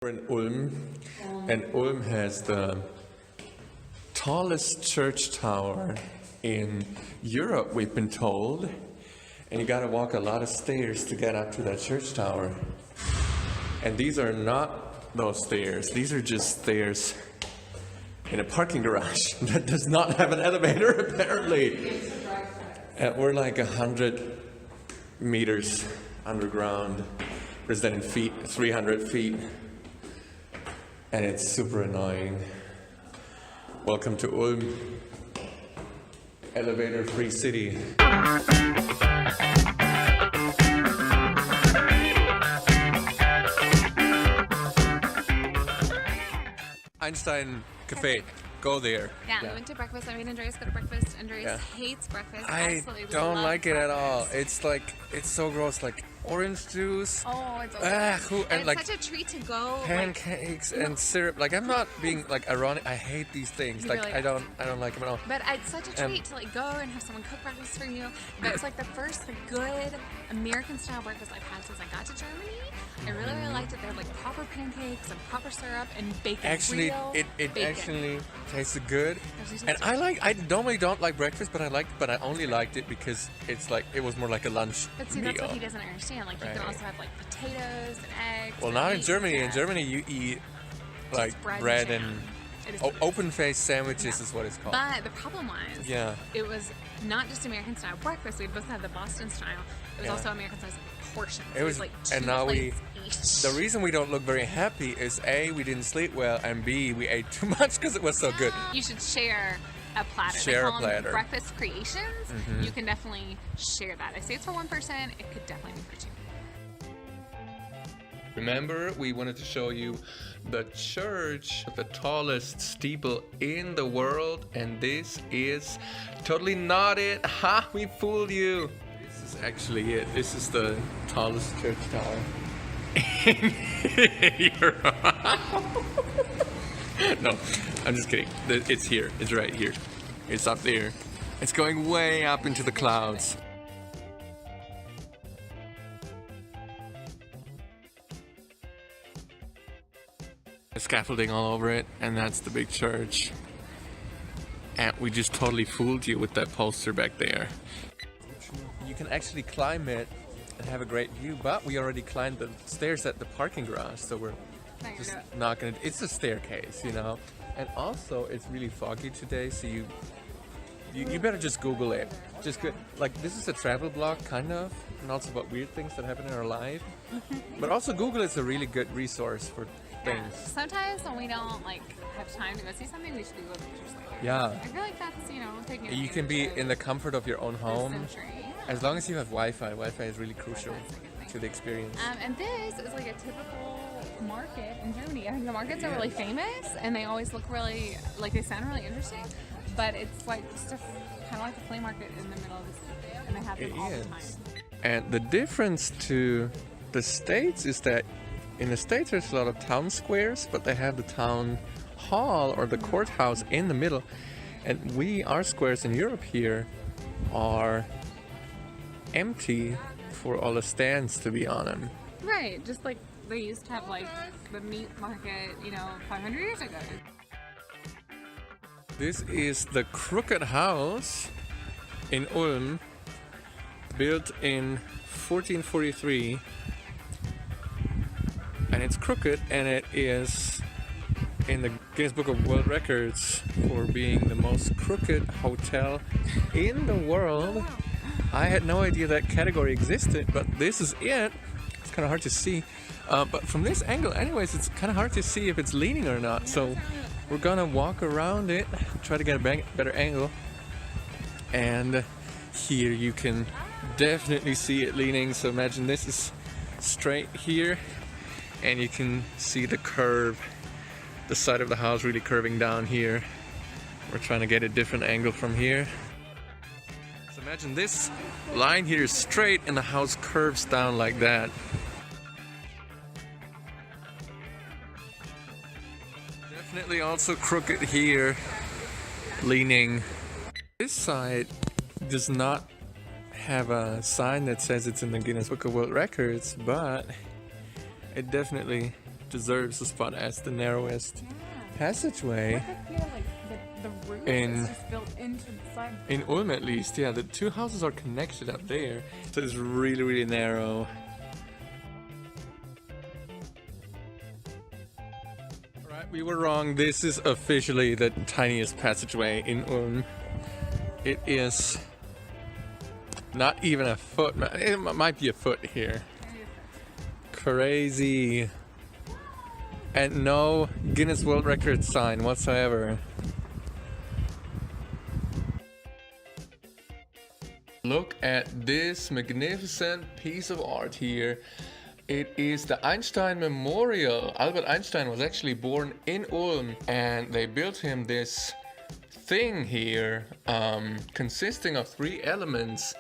We're in Ulm, and Ulm has the tallest church tower in Europe, we've been told. And you gotta walk a lot of stairs to get up to that church tower. And these are not those stairs, these are just stairs in a parking garage that does not have an elevator, apparently. And we're like 100 meters underground, representing feet, 300 feet. And it's super annoying. Welcome to Ulm, elevator-free city. Einstein Cafe, go there. Yeah, we went to breakfast. I made Andreas go to breakfast. Andreas hates breakfast. I don't like it at all. It's like, it's so gross, like orange juice. Oh, it's okay. And it's like such a treat to go. pancakes and syrup. Like, I'm not being like ironic. I hate these things. Like, really I don't like them at all. But it's such a treat to like go and have someone cook breakfast for you. But it's like the first like good American style breakfast I've had since I got to Germany. I really liked it. They had like proper pancakes and proper syrup and bacon. Actually, it bacon. actually tasted good. And I normally don't like breakfast, but I only liked it because it's like, it was more like a lunch But see, meal. that's what he doesn't understand. Like, you can also have like potatoes and eggs. Well, and not in meat Germany. and In stuff. Germany, you eat like bread bread and and It is the best. open-faced sandwiches is what it's called. But the problem was, Yeah. it was not just American style breakfast. We both had the Boston style. It was Yeah. also American style portions. It was, like and 2 now plates each. the reason we don't look very happy is A, we didn't sleep well, and B, we ate too much because it was so good. You should share a platter. Share They a call them platter. breakfast creations. You can definitely share that. I say it's for one person. It could definitely be for two. Remember, we wanted to show you the church, the tallest steeple in the world, and this is totally not it. Ha! We fooled you. This is actually it. This is the tallest church tower in Europe. No, I'm just kidding. It's here. It's right here. It's up there. It's going way up into the clouds. Scaffolding all over it, and that's the big church. And we just totally fooled you with that poster back there. You can actually climb it and have a great view, but we already climbed the stairs at the parking garage, so we're just not gonna. It's a staircase, you know. And also, it's really foggy today, so you better just Google it. Just good. Like, this is a travel blog, kind of, and also about weird things that happen in our life. But also, Google is a really good resource for things. Sometimes when we don't like have time to go see something, we should Google pictures later. Yeah. I feel like that's, taking You can be in the comfort of your own home. century. As long as you have Wi-Fi. Wi-Fi is really crucial to the experience. And this is like a typical market in Germany. I think the markets are really famous, and they always look really, like, they sound really interesting. But it's like just kind of like a flea market in the middle of the city, and they have them all the time. And the difference to the States is that in the States there's a lot of town squares, but they have the town hall or the courthouse in the middle. And our squares in Europe here are empty for all the stands to be on them. Right, just like they used to have like the meat market, 500 years ago. This is the Crooked House in Ulm, built in 1443. And it's crooked, and it is in the Guinness Book of World Records for being the most crooked hotel in the world. I had no idea that category existed, but this is it. It's kind of hard to see. But from this angle, anyways, it's kind of hard to see if it's leaning or not. So we're gonna walk around it, try to get a better angle. And here you can definitely see it leaning. So imagine this is straight here, and you can see the curve, the side of the house really curving down here. We're trying to get a different angle from here. So imagine this line here is straight and the house curves down like that. Definitely also crooked here, leaning. This side does not have a sign that says it's in the Guinness Book of World Records, but it definitely deserves a spot as the narrowest Yeah. passageway. I feel like the roof In- is just built into the side. In Ulm, at least, yeah, the two houses are connected up there, so it's really, really narrow. Alright, we were wrong. This is officially the tiniest passageway in Ulm. It is not even a foot. It might be a foot here. Crazy. And no Guinness World Record sign whatsoever. Look at this magnificent piece of art here. It is the Einstein Memorial. Albert Einstein was actually born in Ulm, and they built him this thing here consisting of three elements.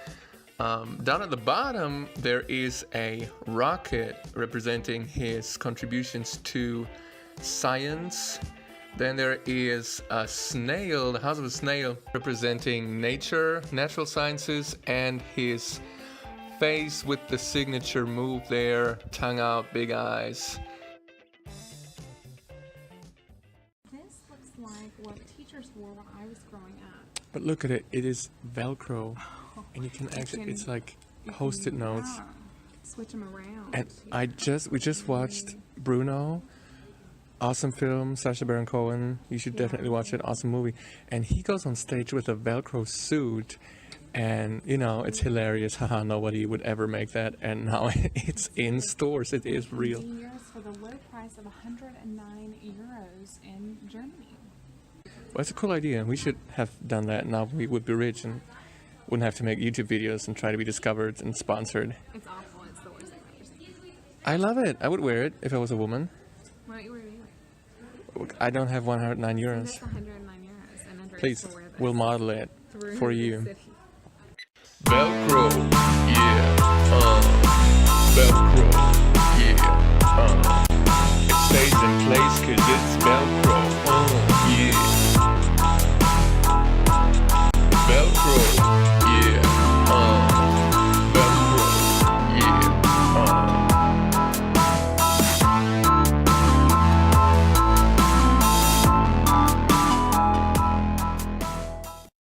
Down at the bottom there is a rocket representing his contributions to science. Then there is a snail, the house of a snail, representing nature, natural sciences, and his face with the signature move there, tongue out, big eyes. This looks like what teachers wore when I was growing up. But look at it, it is Velcro, and you can actually, it's like post-it notes. Yeah. Switch them around. And we just watched Bruno. Awesome film, Sacha Baron Cohen. You should definitely watch it. Awesome movie. And he goes on stage with a Velcro suit, and you know it's hilarious. Haha, nobody would ever make that. And now it's in stores. It is real. Years for the low price of 109 euros in Germany. Well, it's a cool idea. We should have done that. Now we would be rich and wouldn't have to make YouTube videos and try to be discovered and sponsored. It's awful. It's the worst thing I've ever seen. I love it. I would wear it if I was a woman. Why don't you wear it anyway? I don't have 109 euros. That's 109 euros. And under Please, we'll model it for you. City.